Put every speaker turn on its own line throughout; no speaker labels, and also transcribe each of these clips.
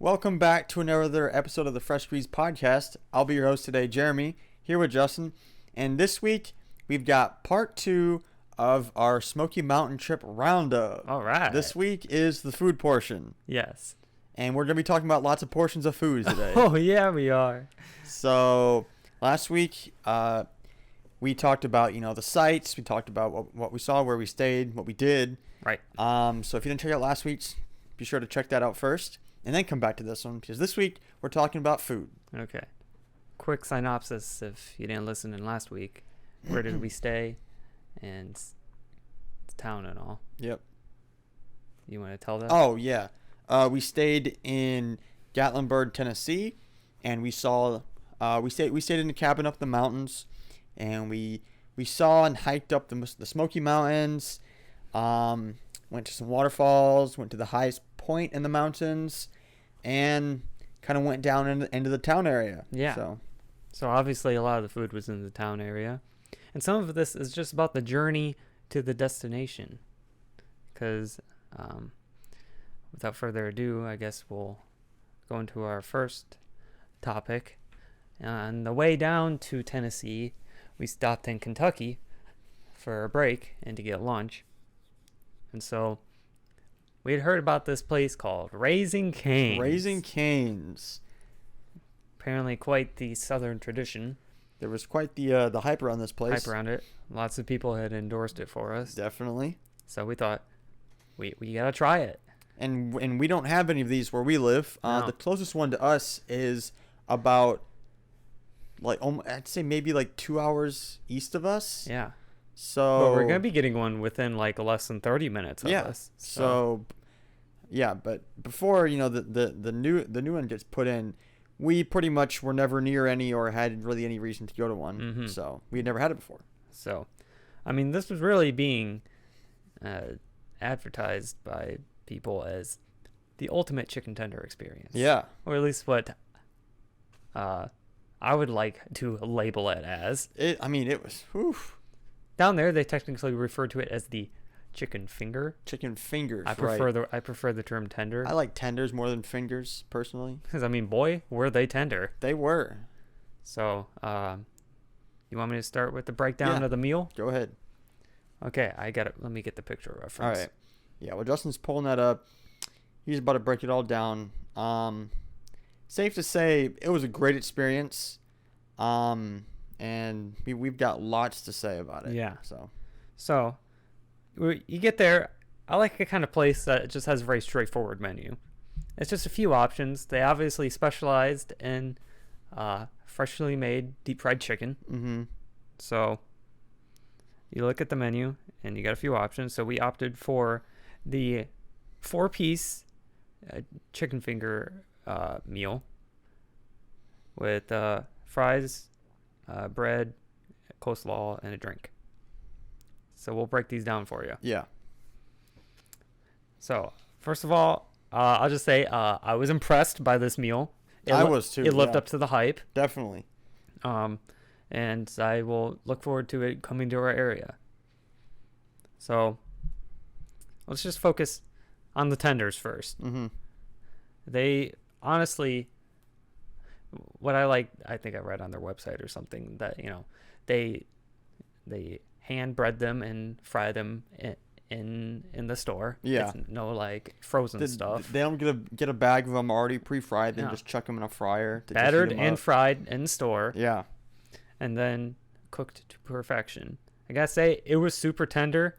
Welcome back to another episode of the Fresh Squeeze podcast. I'll be your host today, Jeremy, here with Justin. And this week, we've got part 2 of our Smoky Mountain Trip Roundup.
All right.
This week is the food portion.
Yes.
And we're going to be talking about lots of portions of food today.
Oh, yeah, we are.
So, last week, we talked about, the sites. We talked about what we saw, where we stayed, what we did.
Right.
So if you didn't check out last week's, be sure to check that out first. And then come back to this one, because this week we're talking about food.
Okay. Quick synopsis if you didn't listen in last week. Where did we stay? And the town and all.
Yep.
You want to tell that?
Oh, yeah. We stayed in Gatlinburg, Tennessee, and we saw we stayed in a cabin up the mountains, and we saw and hiked up the Smoky Mountains. Went to some waterfalls, went to the highest point in the mountains, and kind of went down into the town area.
Yeah. So obviously a lot of the food was in the town area. And some of this is just about the journey to the destination. Because without further ado, I guess we'll go into our first topic. On the way down to Tennessee, we stopped in Kentucky for a break and to get lunch. And so we had heard about this place called Raising Cane's.
Raising Cane's.
Apparently quite the southern tradition.
There was quite the hype around this place.
Hype around it. Lots of people had endorsed it for us.
Definitely.
So we thought, we got to try it.
And we don't have any of these where we live.
No.
The closest one to us is about, I'd say maybe 2 hours east of us.
Yeah.
So
But we're going to be getting one within less than 30 minutes of us.
So yeah, but before, the new one gets put in, we pretty much were never near any or had really any reason to go to one.
Mm-hmm.
So we had never had it before.
So, I mean, this was really being advertised by people as the ultimate chicken tender experience.
Yeah.
Or at least what I would like to label it as.
It was, whew.
Down there, they technically refer to it as the chicken finger.
Chicken fingers,
I prefer the term tender.
I like tenders more than fingers, personally.
Because, boy, were they tender.
They were.
So, you want me to start with the breakdown of the meal?
Go ahead.
Okay, let me get the picture reference.
All right. Yeah, well, Justin's pulling that up. He's about to break it all down. Safe to say, it was a great experience. And we've got lots to say about it.
Yeah.
So
you get there. I like a kind of place that just has a very straightforward menu. It's just a few options. They obviously specialized in freshly made deep fried chicken.
Mm-hmm.
So you look at the menu and you got a few options. So we opted for the 4-piece chicken finger meal with fries, bread, coleslaw, and a drink. So we'll break these down for you.
Yeah.
So first of all, I'll just say I was impressed by this meal.
I was too.
It lived up to the hype.
Definitely.
And I will look forward to it coming to our area. So let's just focus on the tenders first.
Mm-hmm.
They honestly, what I like, I think I read on their website or something that they hand bread them and fry them in the store.
Yeah.
It's no frozen stuff.
They don't get a bag of them already pre-fried. They just chuck them in a fryer.
Battered and fried in store.
Yeah.
And then cooked to perfection. I gotta say, it was super tender.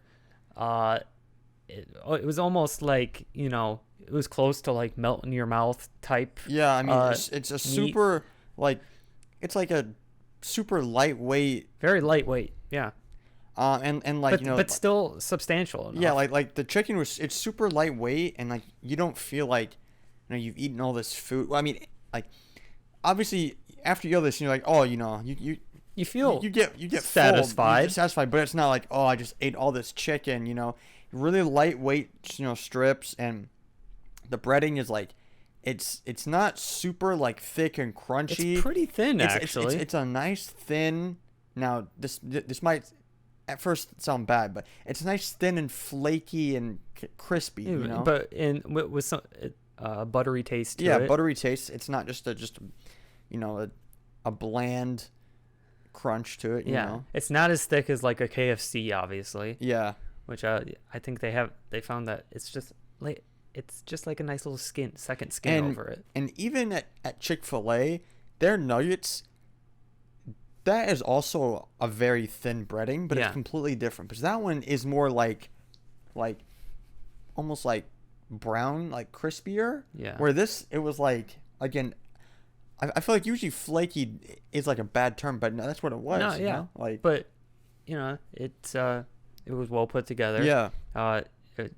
It was almost it was close to melt in your mouth type.
Yeah, it's a super
meat.
It's like a super lightweight.
Very lightweight, yeah.
But
still substantial enough.
Yeah, like the chicken it's super lightweight, and you don't feel like you've eaten all this food. Well, obviously after you eat this, you're like, oh,
you feel
you get
satisfied.
You get satisfied, but it's not like, oh, I just ate all this chicken. Really lightweight, strips, and the breading is it's not super thick and crunchy.
It's pretty thin, actually.
It's a nice thin. Now this might at first sound bad, but it's nice thin and flaky and crispy.
But with some buttery taste to
Yeah,
it.
buttery taste. It's not just a bland crunch to it. You
Yeah,
know?
it's not as thick as like a KFC, obviously.
Yeah.
Which I think they found that it's just like a nice little second skin over it.
And even at Chick-fil-A, their nuggets, that is also a very thin breading, but
Yeah.
it's completely different because that one is more like almost like brown, like crispier.
Yeah.
Where this, it was like, again, I feel like usually flaky is like a bad term, but no, that's what it was.
No,
you
yeah.
know? Like,
But it was well put together.
yeah,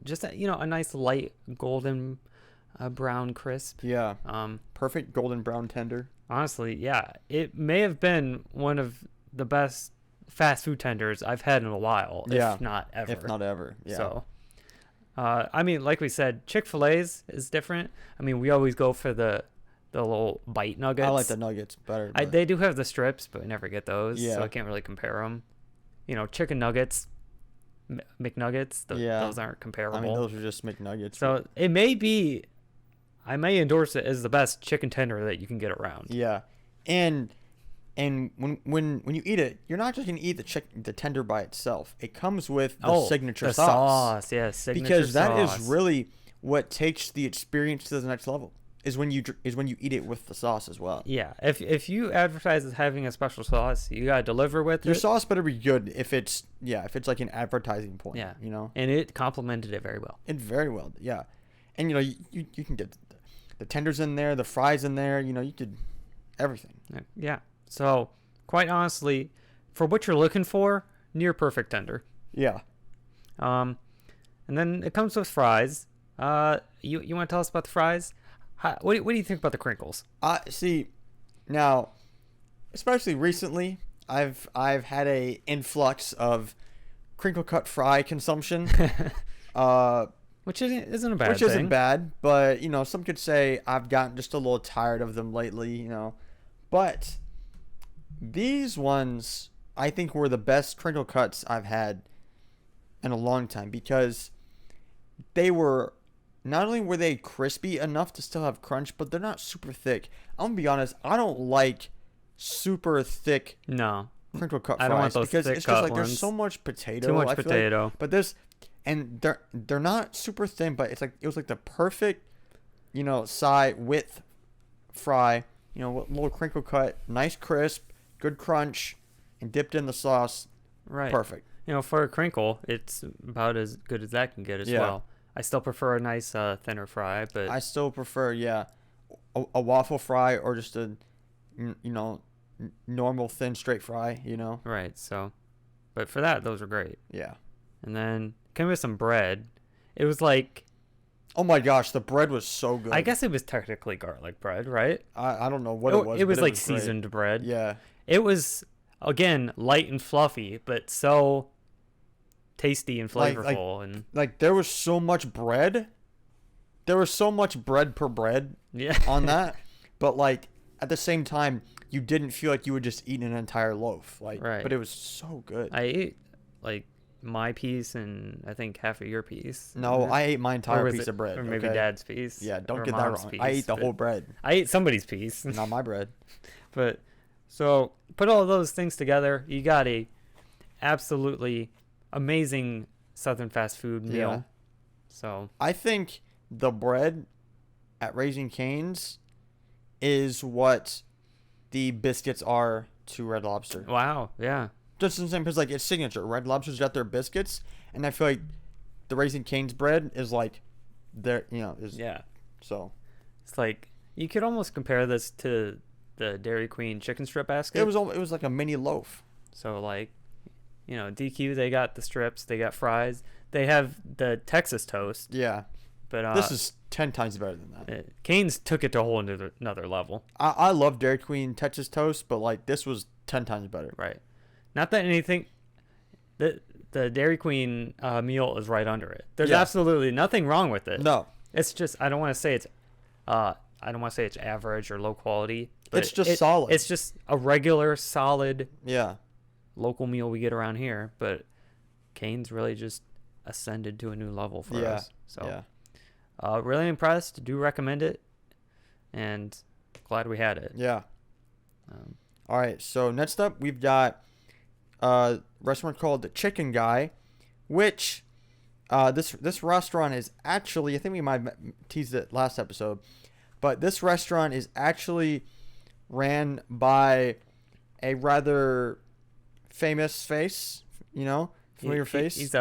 Just a nice light golden brown crisp.
yeah,
Um,
perfect golden brown tender.
honestly, yeah, it may have been one of the best fast food tenders I've had in a while,
Yeah.
if not ever.
If not ever. Yeah.
So, I mean, like we said, Chick-fil-A's is different. I mean, we always go for the little bite nuggets.
I like the nuggets better. but-
They do have the strips, but I never get those,
Yeah.
so I can't really compare them. Chicken nuggets, McNuggets, those aren't comparable.
I mean, those are just McNuggets.
So it may be, I may endorse it as the best chicken tender that you can get around.
Yeah, and when you eat it, you're not just gonna eat the tender by itself. It comes with the signature
the
sauce.
Yeah, signature
Because that
sauce.
is really what takes the experience to the next level. Is when you eat it with the sauce as well.
Yeah, if you advertise as having a special sauce, you gotta deliver with
Your
it.
sauce better be good if it's like an advertising point.
Yeah,
And
it complemented it very well.
it very well. Yeah, and you can get the tenders in there, the fries in there. You could everything.
Yeah. So quite honestly, for what you're looking for, near perfect tender.
Yeah.
And then it comes with fries. You want to tell us about the fries? What do you think about the crinkles?
See, now, especially recently, I've had a influx of crinkle cut fry consumption.
Which isn't a bad
Which
thing.
isn't bad, but some could say I've gotten just a little tired of them lately, But these ones I think were the best crinkle cuts I've had in a long time because they were not only were they crispy enough to still have crunch, but they're not super thick. I'm gonna be honest, I don't like super thick
No.
crinkle cut fries
I don't want those
because
thick
it's just
cut
like there's
ones.
so much potato.
Too much
I feel like.
potato.
But and they're not super thin, but it was like the perfect, side width fry. Little crinkle cut, nice crisp, good crunch, and dipped in the sauce.
Right.
Perfect.
For a crinkle, it's about as good as that can get as well. I still prefer a nice thinner fry, but
I still prefer, a waffle fry or just a, normal thin straight fry.
right. So, but for that, those are great.
Yeah.
And then came with some bread. It was like,
Oh my gosh, the bread was so good.
I guess it was technically garlic bread, right?
I don't know what it was.
It was
but
like
great.
seasoned bread.
Yeah.
It was again light and fluffy, but so tasty and flavorful. And
Like there was so much bread. There was so much bread per bread
yeah,
on that, but like at the same time, you didn't feel like you were just eating an entire loaf. Like,
Right.
But it was so good.
I ate like my piece and I think half of your piece.
No, I ate my
Or
entire
was
piece
it-
of bread.
or maybe
okay?
Dad's piece.
Yeah, don't
or
get that
Mom's
wrong.
piece,
I ate the
but-
whole bread,
I ate somebody's piece.
not my bread.
But so put all those things together, you got a absolutely amazing Southern fast food meal.
Yeah.
So
I think the bread at Raising Cane's is what the biscuits are to Red Lobster.
wow, yeah,
Just the same because like it's signature. Red Lobster's got their biscuits, and I feel like the Raising Cane's bread is like their is
yeah.
so.
It's like you could almost compare this to the Dairy Queen chicken strip basket.
It was like a mini loaf.
So like, DQ, they got the strips, they got fries, they have the Texas toast,
Yeah,
but
this is 10 times better than that.
Cane's took it to a whole another level.
I love Dairy Queen Texas toast, but like this was 10 times better.
Right. Not that anything. The Dairy Queen meal is right under it. There's
Yeah.
absolutely nothing wrong with it.
No,
It's just I don't want to say it's average or low quality. But
It's just solid.
It's just a regular solid
yeah,
local meal we get around here. But Cane's really just ascended to a new level for
Yeah.
us. So
yeah.
Really impressed. Do recommend it, and glad we had it.
Yeah.
Um,
All right. So next up, we've got a restaurant called the Chicken Guy, which this restaurant is actually, I think we might have teased it last episode, but this restaurant is actually ran by a rather famous face, familiar face.
He's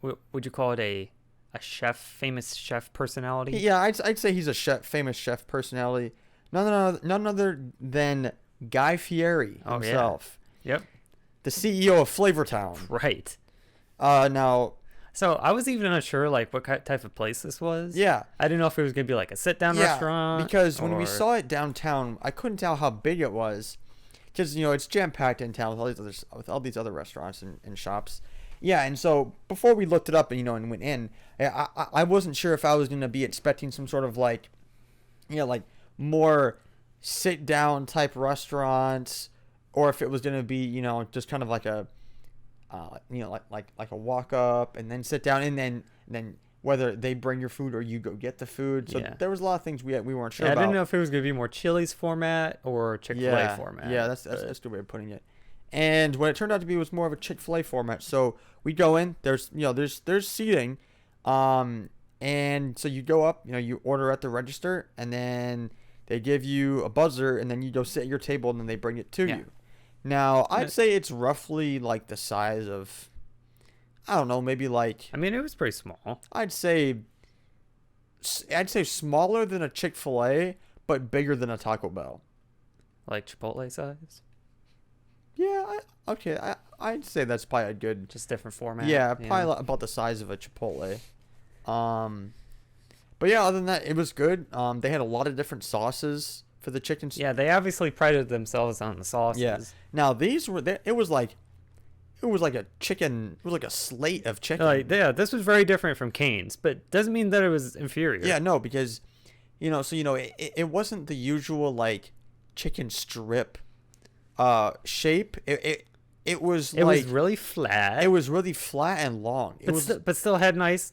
would you call it a chef, famous chef personality?
Yeah, I'd say he's a famous chef personality. None other than Guy Fieri himself.
Yeah. Yep.
The CEO of Flavortown.
Right.
Now.
So I was even unsure like what type of place this was.
Yeah.
I didn't know if it was gonna be like a sit-down restaurant.
Because when we saw it downtown, I couldn't tell how big it was, because it's jam-packed in town with all these other restaurants and shops. Yeah, and so before we looked it up and went in, I wasn't sure if I was gonna be expecting some sort of like more sit-down type restaurants, or if it was gonna be just kind of like a like a walk up and then sit down, and then whether they bring your food or you go get the food. So there was a lot of things we weren't sure about.
I didn't know if it was going to be more Chili's format or Chick-fil-A format.
Yeah, that's a good way of putting it. And what it turned out to be was more of a Chick-fil-A format. So we go in, there's seating, and so you go up, you order at the register, and then they give you a buzzer, and then you go sit at your table, and then they bring it to you. Now, I'd say it's roughly like the size of, I don't know, maybe like...
I mean, it was pretty small.
I'd say smaller than a Chick-fil-A, but bigger than a Taco Bell.
Like Chipotle size?
Yeah, I'd say that's probably a good...
Just different format?
Yeah, probably about the size of a Chipotle. But yeah, other than that, it was good. They had a lot of different sauces for the chicken.
Yeah, they obviously prided themselves on the sauces.
Yeah. Now these were it was like a chicken. It was like a slate of chicken.
This was very different from Cane's, but doesn't mean that it was inferior.
Yeah, no, because it wasn't the usual like chicken strip shape. It was
really flat.
It was really flat and long.
But still had nice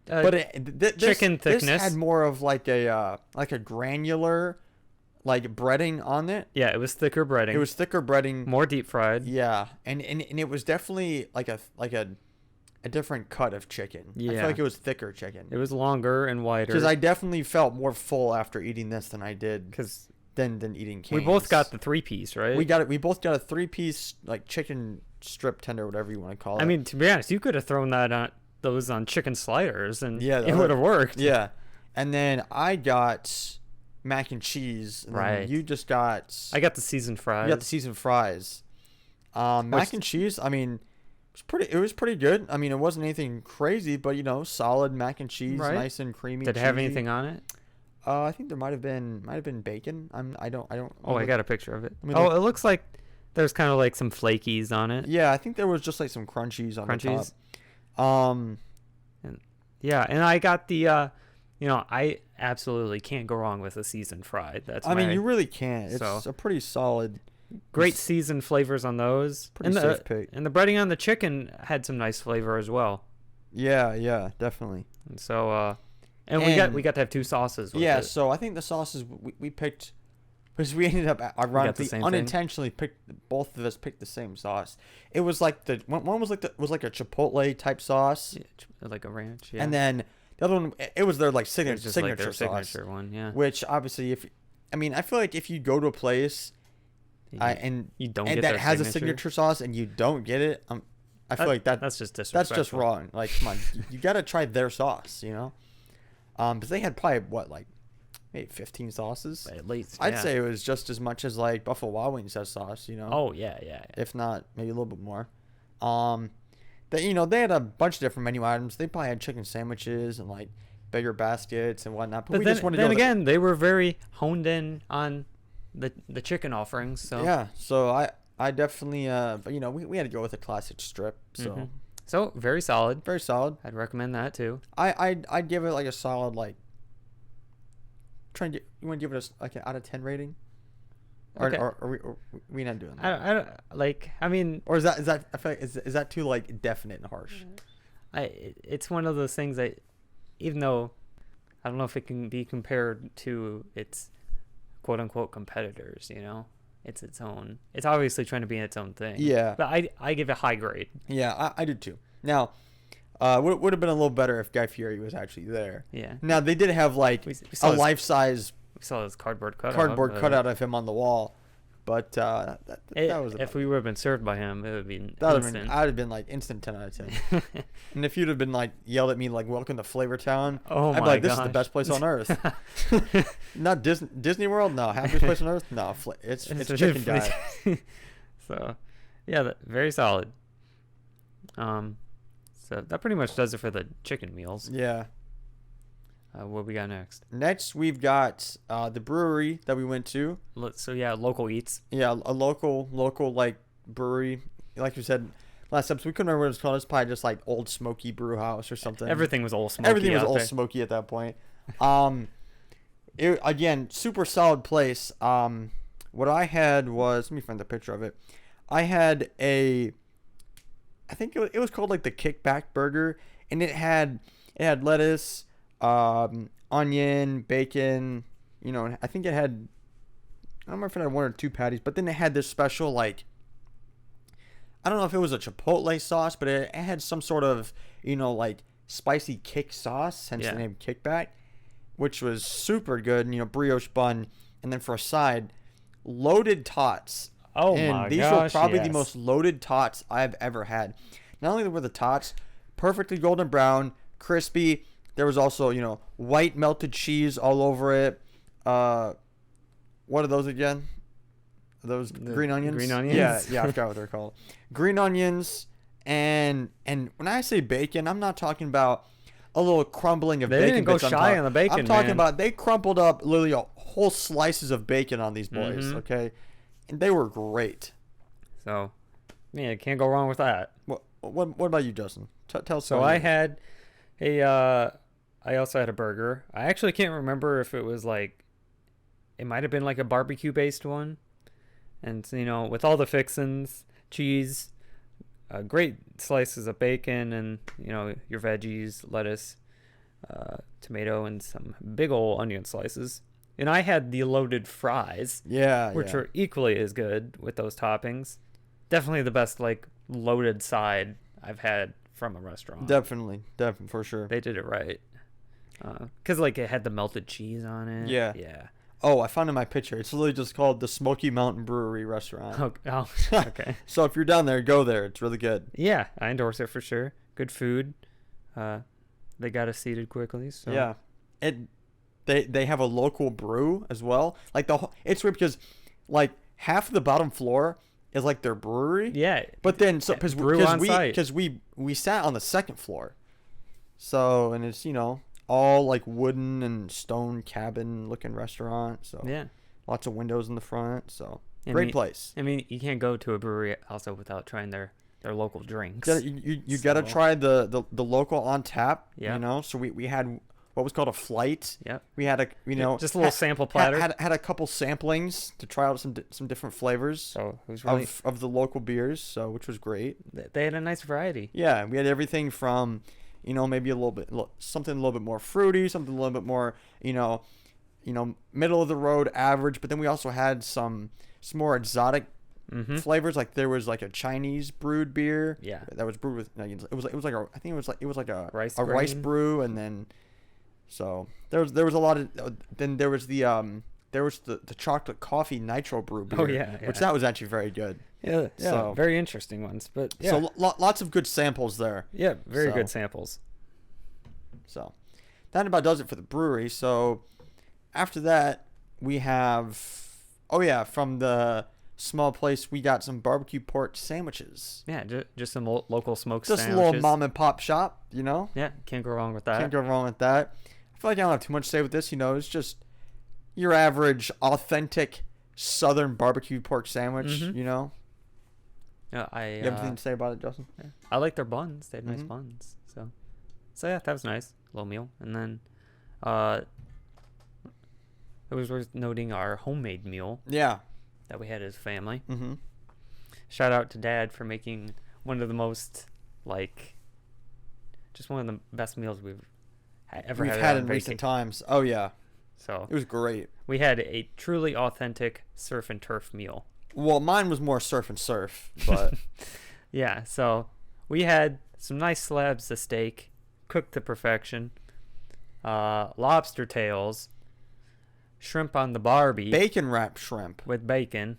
chicken thickness.
This had more of like a granular like breading on it.
Yeah, it was thicker breading. More deep fried.
Yeah, and it was definitely like a different cut of chicken. Yeah. I feel like it was thicker chicken.
It was longer and wider.
Because I definitely felt more full after eating this than I did than eating Cane's.
We both got the 3-piece, right?
We both got a 3-piece like chicken strip tender, whatever you want to call it.
I mean, to be honest, you could have thrown those on chicken sliders and it would have worked.
Yeah. And then I got mac and cheese. And
right.
You just got...
I got the seasoned fries.
You got the seasoned fries. Mac and cheese, I mean, it was pretty good. I mean, it wasn't anything crazy, but, solid mac and cheese, right. Nice and creamy.
Did it have anything on it?
I think there might have been bacon. I don't.
Oh, I got a picture of it. It looks like there's kind of like some flakies on it.
Yeah, I think there was just like some crunchies on the top.
And I got the I absolutely can't go wrong with a seasoned fry.
I mean, you really can't. It's a pretty solid.
Great seasoned flavors on those.
Pretty safe pick.
And the breading on the chicken had some nice flavor as well.
Yeah, definitely.
And so, and we got to have 2 sauces. With it.
So I think the sauces we picked, because we ended up ironically unintentionally both of us picked the same sauce. It was like one was like a Chipotle type sauce,
like a ranch. Yeah.
And then the other one, it was their like signature sauce.
Signature one, yeah.
Which obviously, I feel like if you go to a place, and
you don't
and
get
that has
signature.
a signature sauce and you don't get it, I feel like that's just disrespectful. That's just wrong. Like, come on, you got to try their sauce, because they had probably maybe 15 sauces
at least.
I'd say it was just as much as like Buffalo Wild Wings has sauce,
Oh yeah.
If not, maybe a little bit more. They had a bunch of different menu items. They probably had chicken sandwiches and like bigger baskets and whatnot. But we just wanted to go.
Then they were very honed in on the chicken offerings. So
yeah, so I definitely but we had to go with a classic strip. So
So very solid.
Very solid.
I'd recommend that too.
I'd give it like a solid like. You want to give it like an out of 10 rating?
Okay.
Or are we not doing that?
I mean,
or is that I feel like is that too like definite and harsh?
It's one of those things that, even though I don't know if it can be compared to its quote unquote competitors, you know? It's its own. It's obviously trying to be its own thing.
Yeah.
But I give it high grade.
Yeah, I do too. Now, would have been a little better if Guy Fieri was actually there.
Yeah.
Now, they did have like
We
a
saw his,
life-size
we saw his cardboard cutout.
cutout of him on the wall, but that was
if we would have been served by him, it would be
that would
instant.
I'd have been like instant 10 out of 10. And if you'd have been like yelled at me like "Welcome to Flavor Town,"
Oh
I'd be
my
like, "This is
gosh.
the best place on earth." Not Disney World, no, happiest place on earth, no. It's Chicken Guy.
So, yeah, very solid. So that pretty much does it for the chicken meals.
Yeah.
What we got next?
Next, we've got the brewery that we went to.
So yeah, local eats.
Yeah, a local like brewery. Like you said last episode, we couldn't remember what it was called. It's probably just like Old Smoky Brew House or something.
Everything was Old Smoky.
Everything was
out
Old
there.
Smoky at that point. Again, super solid place. What I had was, let me find the picture of it. I had I think it was called like the Kickback Burger, and it had lettuce, onion, bacon. You know, I think it had, I don't remember if it had 1 or 2 patties, but then it had this special like, I don't know if it was a chipotle sauce, but it had some sort of, you know, like spicy kick sauce, hence the name Kickback, which was super good. And, you know, brioche bun, and then for a side, loaded tots.
Oh
and
my
these
gosh,
were probably the
yes.
most loaded tots I've ever had. Not only were the tots perfectly golden brown, crispy, there was also, you know, white melted cheese all over it. What are those again? Are those green onions?
Green onions?
Yeah, I forgot what they're called. Green onions, and when I say bacon, I'm not talking about a little crumbling of
They
bacon.
didn't go
bits
shy on the bacon,
I'm talking
man.
about they crumpled up literally whole slices of bacon on these boys,
Mhm.
okay? And they were great.
So, yeah, can't go wrong with that.
What about you, Justin? Tell us.
So
about
I
you.
had I also had a burger. I actually can't remember if it was like, it might have been like a barbecue based one. And, you know, with all the fixins, cheese, great slices of bacon, and, you know, your veggies, lettuce, tomato, and some big old onion slices. And I had the loaded fries, which were equally as good with those toppings. Definitely the best, like, loaded side I've had from a restaurant.
Definitely, for sure.
They did it right. Because, like, it had the melted cheese on it.
Yeah.
Yeah.
Oh, I found in my picture. It's literally just called the Smoky Mountain Brewery Restaurant.
Oh, okay.
So if you're down there, go there. It's really good.
Yeah, I endorse it for sure. Good food. They got us seated quickly. So.
Yeah. They have a local brew as well. Like it's weird because like half of the bottom floor is like their brewery.
Yeah.
But then
brew on site.
because we sat on the second floor. So, and it's, you know, all like wooden and stone cabin looking restaurant. So
Yeah.
lots of windows in the front. So
I
great
mean-
place.
I mean, you can't go to a brewery also without trying their local drinks.
You gotta
So-
try the local on tap.
Yeah.
You know, so we had what was called a flight.
Yep.
We had
Just a little sample platter.
Had a couple samplings to try out some different flavors
So it was really.
of the local beers. So which was great.
They had a nice variety.
Yeah, we had everything from, you know, maybe something a little bit more fruity, something a little bit more, you know, middle of the road average. But then we also had some more exotic
Mm-hmm.
flavors. Like there was like a Chinese brewed beer.
Yeah.
That was brewed with. It was like a
Rice
rice
grain.
brew, and then so there was a lot of. Then there was the chocolate coffee nitro brew beer.
Oh, yeah,
Which
yeah.
that was actually very good.
Yeah.
So-
Very interesting ones. But yeah.
So lots of good samples there.
yeah. Very
so-
good samples.
So that about does it for the brewery. So after that, we have, from the small place, we got some barbecue pork sandwiches.
Yeah. Just some local smoked
Just
sandwiches.
a little mom and pop shop, you know?
Yeah. Can't go wrong with that.
Can't go wrong with that. I feel like I don't have too much to say with this. You know, it's just your average, authentic Southern barbecue pork sandwich,
Mhm.
you know?
Yeah.
You have anything to say about it, Justin?
Yeah. I like their buns. They had nice
Mhm.
buns. So yeah, that was nice. Little meal. And then it was worth noting our homemade meal
Yeah.
that we had as a family.
Mm-hmm.
Shout out to Dad for making one of the most, like, just one of the best meals we've ever
we've
had,
had
on
in
vacation.
recent times. Oh yeah,
So
it was great.
we had a truly authentic surf and turf meal.
Well, mine was more surf and surf, but
Yeah, so we had some nice slabs of steak, cooked to perfection, lobster tails, shrimp on the Barbie
bacon wrapped shrimp.
with bacon,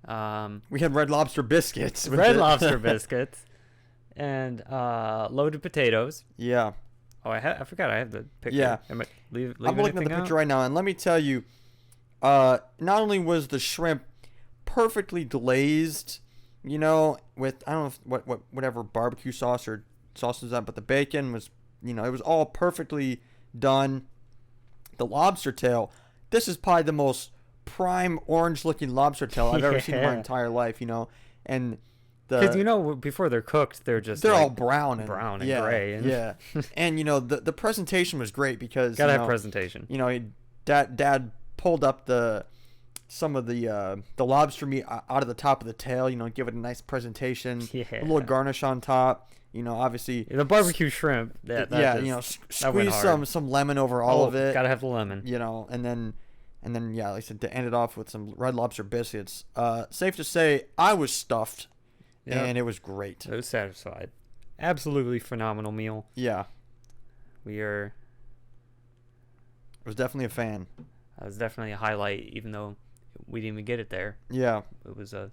We had Red Lobster biscuits. with
red
it.
lobster biscuits, and loaded potatoes.
Yeah.
Oh, I forgot I have the picture.
Yeah.
Am I leave
I'm looking at the
anything
picture
out?
right now, and let me tell you, not only was the shrimp perfectly glazed, you know, with I don't know whatever barbecue sauce or sauce was that, but the bacon was, you know, it was all perfectly done. The lobster tail, this is probably the most prime orange-looking lobster tail I've ever seen in my
Yeah.
entire life, you know, and
Because you know, before they're cooked, they're just
they're
like,
all brown and
yeah, gray. And
yeah, and you know the presentation was great because
gotta
you
have
know,
presentation.
you know, dad pulled up some of the lobster meat out of the top of the tail, you know, give it a nice presentation,
Yeah.
a little garnish on top, you know, obviously
The barbecue shrimp. That
yeah,
just,
you know,
that went
squeeze
hard.
some lemon over all of it,
Gotta have the lemon.
you know, and then yeah, like I said, to end it off with some Red Lobster biscuits. Safe to say, I was stuffed,
Yeah.
and it was great.
I was satisfied. Absolutely phenomenal meal.
Yeah,
We are.
I was definitely a fan.
That was definitely a highlight, even though we didn't even get it there.
Yeah,
It was a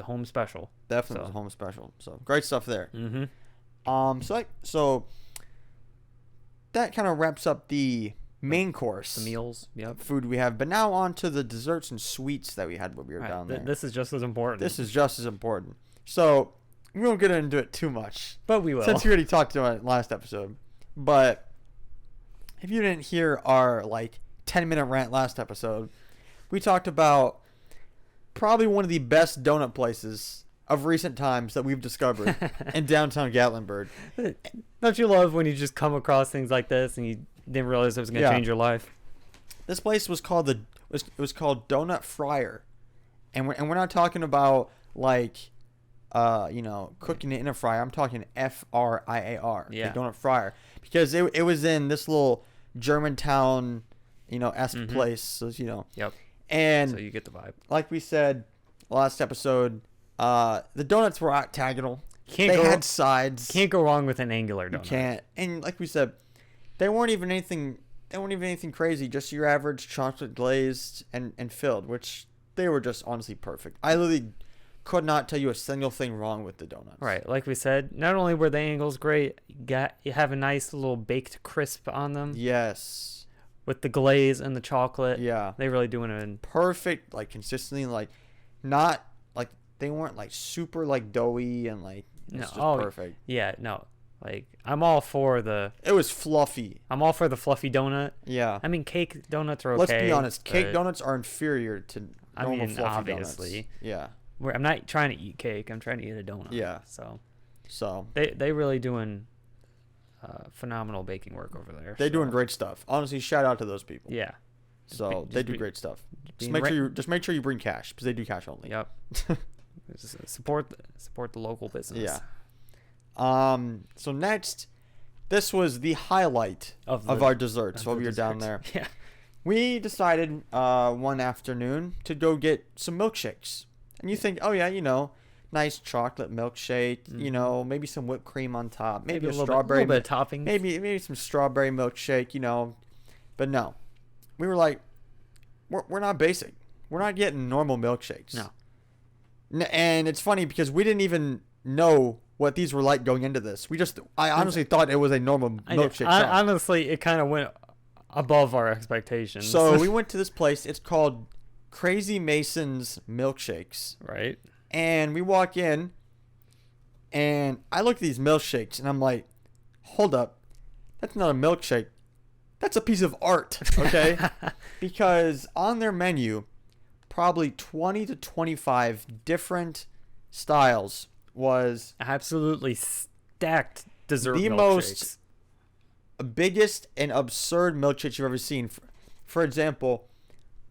home special.
definitely
So.
was a home special. So great stuff there.
Mm-hmm.
So that kind of wraps up the main course.
The meals. Yep.
Food we have, but now on to the desserts and sweets that we had when we were
Right,
down there.
This is just as important.
This is just as important. So we won't get into it too much
but we will.
since we already talked about it last episode. But if you didn't hear our 10-minute rant last episode, we talked about probably one of the best donut places of recent times that we've discovered in downtown Gatlinburg.
Don't you love when you just come across things like this and you didn't realize it was going to
Yeah.
change your life?
This place was called it was called Donut Fryer, and we're not talking about cooking it in a fryer. I'm talking FRIAR.
Yeah.
Donut Fryer, because it was in this little Germantown, esque
Mhm.
place. So,
Yep.
and
So you get the vibe.
like we said last episode, the donuts were octagonal.
Can't
They
go,
had sides.
can't go wrong with an angular
You
donut.
can't. And like we said, they weren't even anything crazy. Just your average chocolate glazed and filled, which they were just honestly perfect. I literally could not tell you a single thing wrong with the donuts.
Right, like we said, not only were the angles great, you have a nice little baked crisp on them
Yes.
with the glaze and the chocolate.
Yeah.
They really doing it in.
Perfect. Consistently. Not they weren't super doughy and it's
No,
just
oh,
perfect.
Yeah, no. I'm all for the
It was fluffy.
fluffy donut.
Yeah.
I mean, cake donuts are okay.
Let's be honest. Cake
but
donuts are inferior to normal fluffy
obviously.
donuts. Yeah.
I'm not trying to eat cake. I'm trying to eat a donut.
Yeah.
So they really doing phenomenal baking work over there.
They're
so,
doing great stuff. Honestly, shout out to those people.
Yeah.
So they do great stuff. Just
being
make sure you bring cash, because they do cash only.
Yep. Just support the local business.
Yeah. So next, this was the highlight of our desserts while we were down there.
Yeah.
We decided one afternoon to go get some milkshakes. And you think, oh yeah, nice chocolate milkshake, maybe some whipped cream on top, maybe a strawberry,
little bit of toppings.
maybe some strawberry milkshake, But no, we were like, we're not basic. We're not getting normal milkshakes.
No.
And it's funny because we didn't even know what these were like going into this. I honestly thought it was a normal milkshake shop.
Honestly, it kind of went above our expectations.
So we went to this place. It's called Crazy Mason's Milkshakes.
Right.
And we walk in, and I look at these milkshakes, and I'm like, hold up. That's not a milkshake. That's a piece of art, okay? Because on their menu, probably 20 to 25 different styles was
Absolutely stacked dessert
the
milkshakes.
most biggest and absurd milkshakes you've ever seen. For example,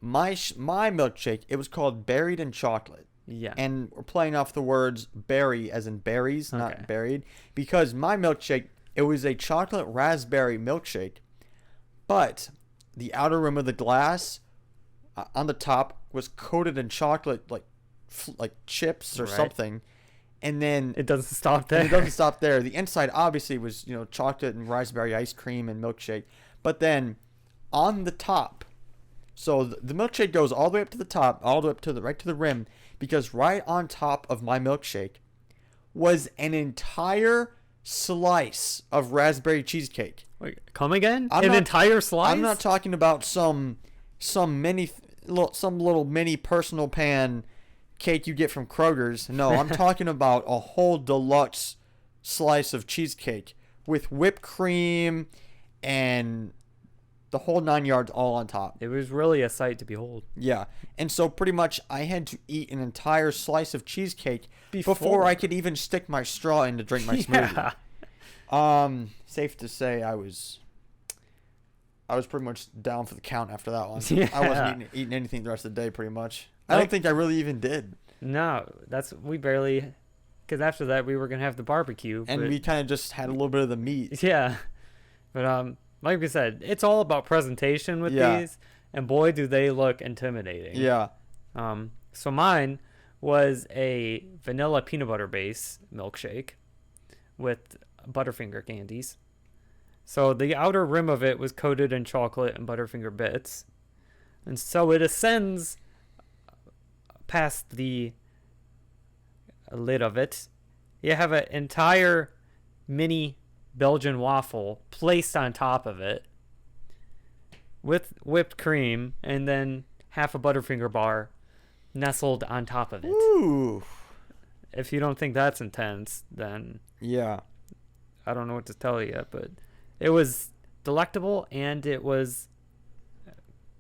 my milkshake, it was called Buried in Chocolate.
Yeah.
And we're playing off the words berry as in berries,
Okay.
not buried. Because my milkshake, It was a chocolate raspberry milkshake, but the outer rim of the glass on the top was coated in chocolate, like chips or
Right.
something. And then
It doesn't stop there.
and it doesn't stop there. The inside obviously was, chocolate and raspberry ice cream and milkshake. But then on the top, so the milkshake goes all the way up to the top, all the way up to the rim, because right on top of my milkshake was an entire slice of raspberry cheesecake.
Wait, come again?
I'm
An
not-
entire slice?
I'm not talking about some little mini personal pan cake you get from Kroger's. No, I'm talking about a whole deluxe slice of cheesecake with whipped cream and the whole 9 yards all on top.
It was really a sight to behold.
Yeah. And so pretty much I had to eat an entire slice of cheesecake
Before.
before I could even stick my straw in to drink my smoothie.
Yeah.
Safe to say I was pretty much down for the count after that one.
Yeah.
I wasn't eating anything the rest of the day pretty much. I don't think I really even did.
No, we barely, because after that we were gonna have the barbecue.
And
but,
we kind of just had a little bit of the meat.
yeah, but like we said, it's all about presentation with
Yeah.
these, and boy, do they look intimidating.
Yeah.
So mine was a vanilla peanut butter base milkshake with Butterfinger candies. So the outer rim of it was coated in chocolate and Butterfinger bits, and so it ascends past the lid of it. You have an entire mini Belgian waffle placed on top of it with whipped cream, and then half a Butterfinger bar nestled on top of it.
Ooh.
If you don't think that's intense, then
Yeah.
I don't know what to tell you. But it was delectable, and it was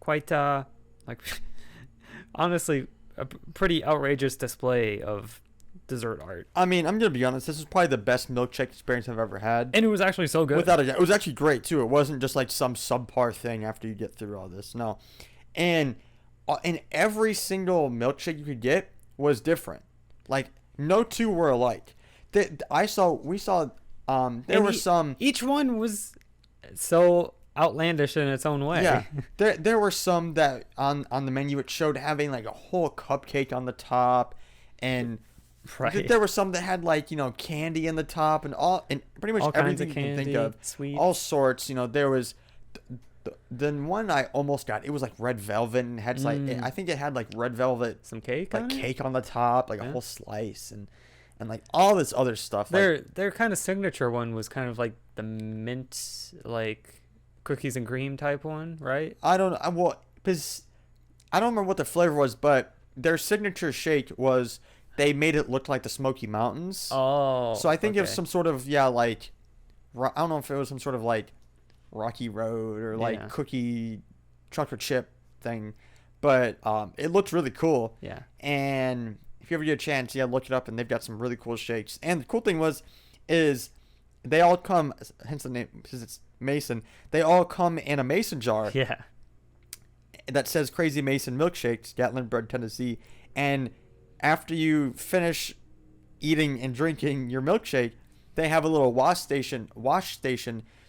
quite honestly a pretty outrageous display of dessert art.
I mean, I'm going to be honest. This is probably the best milkshake experience I've ever had.
And it was actually so good.
Without a doubt. It was actually great, too. It wasn't just like some subpar thing after you get through all this. No. And every single milkshake you could get was different. Like, no two were alike. There were some...
Each one was so outlandish in its own way.
Yeah, there were some that on the menu it showed having like a whole cupcake on the top, and
Right.
there were some that had like candy in the top and pretty much
All kinds
everything
of
you can think
candy,
of,
sweets.
all sorts. There was the one I almost got. It was like red velvet and had like I think it had like red velvet
Some cake
like
on it?
cake on the top, like a
Yeah.
whole slice and like all this other stuff.
Their kind of signature one was kind of like the mint, like cookies and cream type one, right?
I don't because I don't remember what the flavor was, but their signature shake was they made it look like the Smoky Mountains.
Oh.
So I think it was
okay.
some sort of like I don't know if it was some sort of like Rocky Road or like
Yeah.
cookie chocolate chip thing, but it looked really cool.
Yeah.
And if you ever get a chance, look it up, and they've got some really cool shakes. And the cool thing is they all come, hence the name, because it's Mason. They all come in a mason jar
Yeah.
that says Crazy Mason Milkshakes, Gatlinburg, Tennessee. And after you finish eating and drinking your milkshake, they have a little wash station,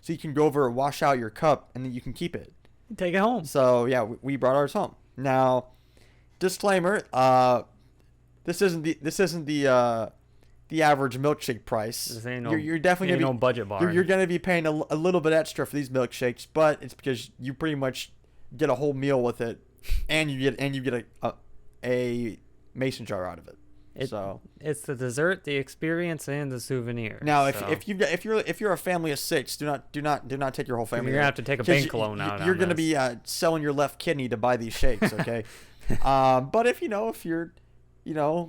so you can go over and wash out your cup, and then you can keep it.
Take it home.
So yeah, we brought ours home. Now, disclaimer: this isn't the average milkshake price.
This ain't no,
You're definitely
ain't
gonna
no budget bar.
you're gonna be paying a little bit extra for these milkshakes, but it's because you pretty much get a whole meal with it, and you get a mason jar out of it.
It's the dessert, the experience, and the souvenir.
Now,
so.
if you're a family of 6, do not take your whole family.
You're gonna have to take a bank loan out.
You're
on
gonna
this.
be selling your left kidney to buy these shakes, okay? But if you're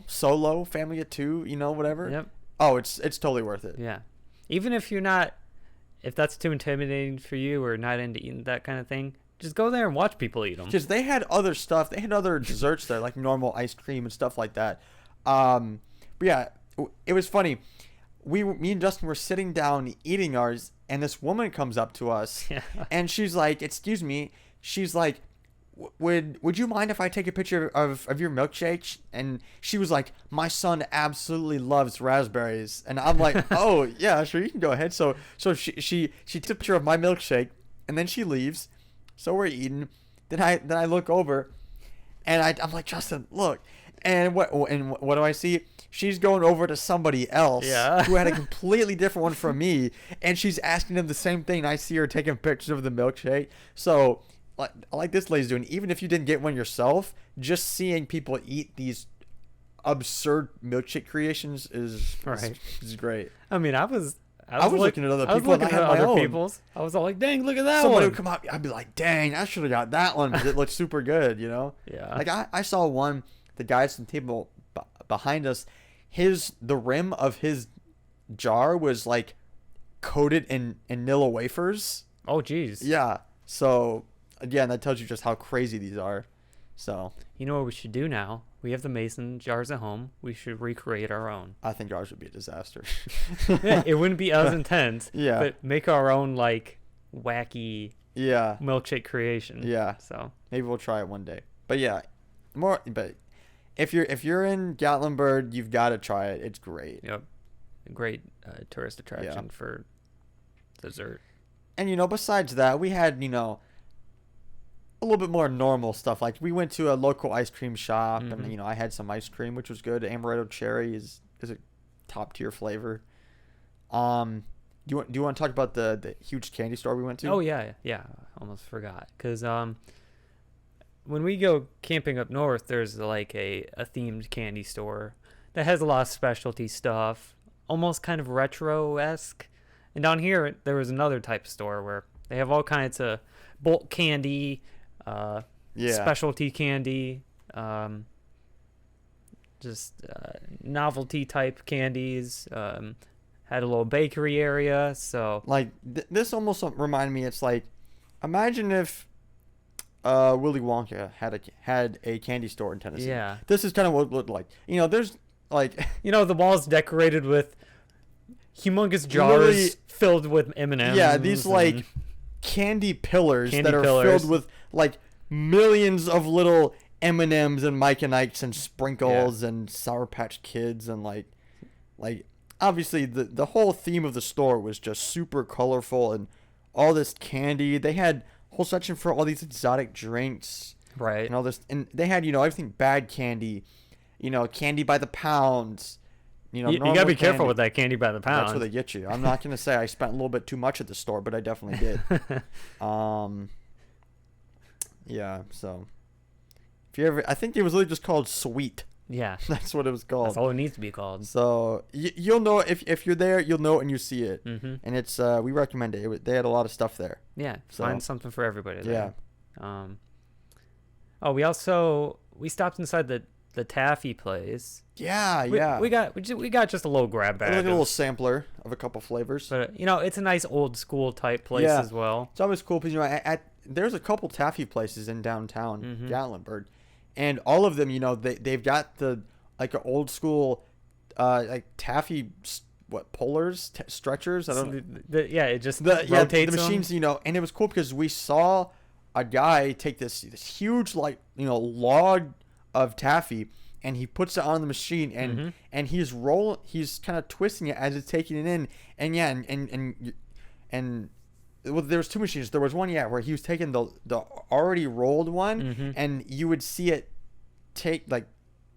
solo, family of 2, whatever.
Yep.
Oh, it's totally worth it.
Yeah. Even if you're not, if that's too intimidating for you or not into eating that kind of thing, just go there and watch people eat them.
Because they had other stuff. They had other desserts there, like normal ice cream and stuff like that. But yeah, it was funny. Me and Justin were sitting down eating ours, and this woman comes up to us,
Yeah.
and she's like, "Excuse me," she's like, would you mind if I take a picture of your milkshake? And she was like, my son absolutely loves raspberries. And I'm like, oh yeah, sure, you can go ahead. So she took a picture of my milkshake, and then she leaves. So we're eating. Then I look over, and I'm like, Justin, look. And what do I see? She's going over to somebody else who had a completely different one from me, and she's asking them the same thing. I see her taking pictures of the milkshake. So, like this lady's doing, even if you didn't get one yourself, just seeing people eat these absurd milkshake creations is great.
I mean, I was
looking at other people, and I had my own.
People's. I was all like, dang, look at that
Somebody
one.
would come out, I'd be like, dang, I should have got that one because it looks super good, you know?
Yeah.
Like, I saw one, the guy at the table behind us, the rim of his jar was like coated in Nilla wafers.
Oh, geez.
Yeah. So again, that tells you just how crazy these are. So
you know what we should do now? We have the mason jars at home. We should recreate our own.
I think ours would be a disaster.
Yeah, it wouldn't be as intense.
Yeah.
But make our own like wacky milkshake creation.
Yeah.
So
maybe we'll try it one day. But yeah, but if you're in Gatlinburg, you've got to try it. It's great.
Yep. A great tourist attraction for dessert. And
besides that, we had a little bit more normal stuff. Like we went to a local ice cream shop, and I had some ice cream, which was good. Amaretto cherry is a top tier flavor. Do you want to talk about the huge candy store we went to?
Oh yeah. Almost forgot because when we go camping up north, there's like a themed candy store that has a lot of specialty stuff, almost kind of retro-esque. And down here, there was another type of store where they have all kinds of bulk candy, specialty candy, novelty type candies. Had a little bakery area, so
like this almost reminded me. It's like, imagine if Willy Wonka had a candy store in Tennessee.
Yeah,
this is kind of what it looked like. There's like
the walls decorated with humongous jars filled with M&Ms.
Yeah, these like candy pillars that are filled with like millions of little M&Ms and Mike and Ike's and sprinkles and Sour Patch Kids and like obviously the whole theme of the store was just super colorful and all this candy. They had a whole section for all these exotic drinks,
right?
And all this, and they had everything bad candy, candy by the pounds.
You gotta be careful with that candy by the pound.
That's where they get you. I'm not gonna say I spent a little bit too much at the store, but I definitely did. Yeah. So if you ever, I think it was literally just called Sweet.
Yeah,
that's what it was called.
That's all it needs to be called.
So you'll know if you're there, you'll know it when you see it. Mm-hmm. And it's we recommend it. They had a lot of stuff there.
Yeah, so. Find something for everybody there.
Yeah.
We stopped inside the taffy place.
Yeah.
We got just a little grab bag.
Like a little sampler of a couple flavors.
But it's a nice old school type place as well.
It's always cool because there's a couple taffy places in downtown Gatlinburg, and all of them they've got the like an old school like taffy pullers, stretchers. I don't know.
It just rotates
the machines.
Them.
And it was cool because we saw a guy take this huge log of taffy, and he puts it on the machine, and he's kind of twisting it as it's taking it in, and well, there was two machines. There was one where he was taking the already rolled one, and you would see it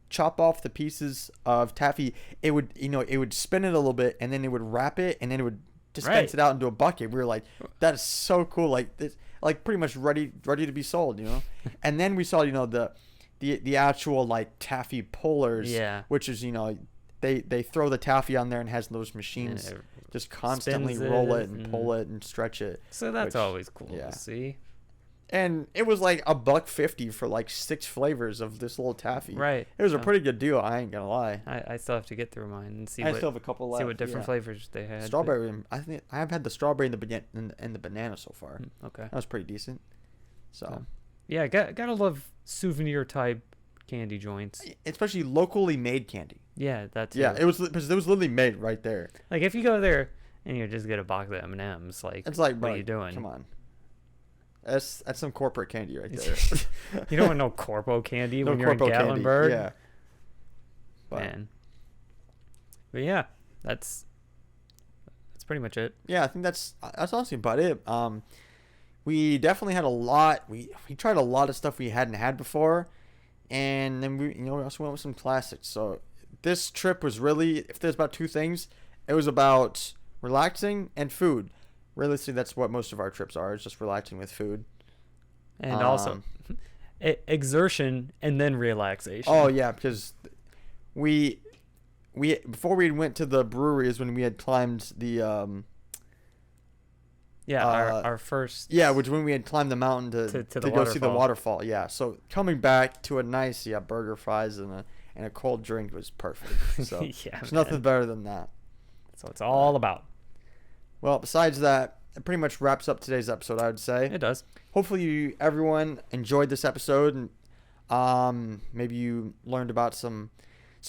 chop off the pieces of taffy. It would spin it a little bit, and then it would wrap it, and then it would dispense it out into a bucket. We were like, that is so cool, like this, like pretty much ready to be sold, And then we saw the actual like taffy pullers, which is they throw the taffy on there and has those machines just constantly roll it and pull it and stretch it.
So that's always cool to see.
And it was like $1.50 for like 6 flavors of this little taffy.
Right.
It was a pretty good deal. I ain't gonna lie.
I still have to get through mine and see.
I still have a couple left.
See what different flavors they had.
Strawberry. I think I have had the strawberry and the banana so far.
Okay.
That was pretty decent. So.
Yeah, gotta love souvenir type candy joints,
especially locally made candy.
Yeah, that's
it was because it was literally made right there.
Like if you go there and you just get a box of M&Ms, like it's like, what are you doing?
Come on. That's some corporate candy right there.
You don't want no Corpo candy
No
when you're in
corpo candy,
Gatlinburg.
yeah. But,
Man. But yeah, that's pretty much it.
yeah, I think that's honestly about it. We definitely had a lot. We tried a lot of stuff we hadn't had before, and then we also went with some classics. So this trip was really, if there's about two things, it was about relaxing and food. Realistically, that's what most of our trips are. It's just relaxing with food.
And also exertion and then relaxation.
Oh yeah, because we before we went to the brewery is when we had climbed the
our first.
Yeah, which when we had climbed the mountain to
the
go see the
waterfall.
waterfall. Yeah, so coming back to a nice burger, fries, and a cold drink was perfect. So
Yeah,
there's
man.
nothing better than that.
That's what it's all about.
Well, besides that, it pretty much wraps up today's episode, I would say.
It does.
Hopefully everyone enjoyed this episode, and maybe you learned about some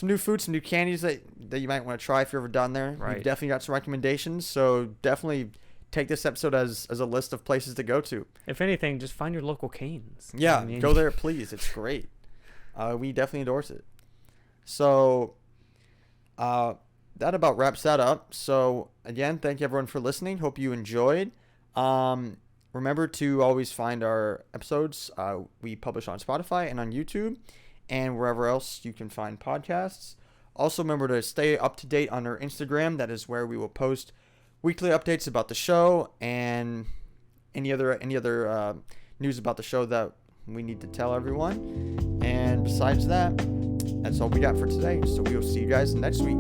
new foods, some new candies that you might want to try if you're ever down there.
Right.
We've definitely got some recommendations, so definitely take this episode as a list of places to go to.
If anything, just find your local Canes.
Yeah,
I mean,
go there, please. It's great. We definitely endorse it. So, that about wraps that up. So, again, thank you everyone for listening. Hope you enjoyed. Remember to always find our episodes. We publish on Spotify and on YouTube and wherever else you can find podcasts. Also, remember to stay up to date on our Instagram. That is where we will post weekly updates about the show and any other news about the show that we need to tell everyone. And besides that, that's all we got for today. So we will see you guys next week.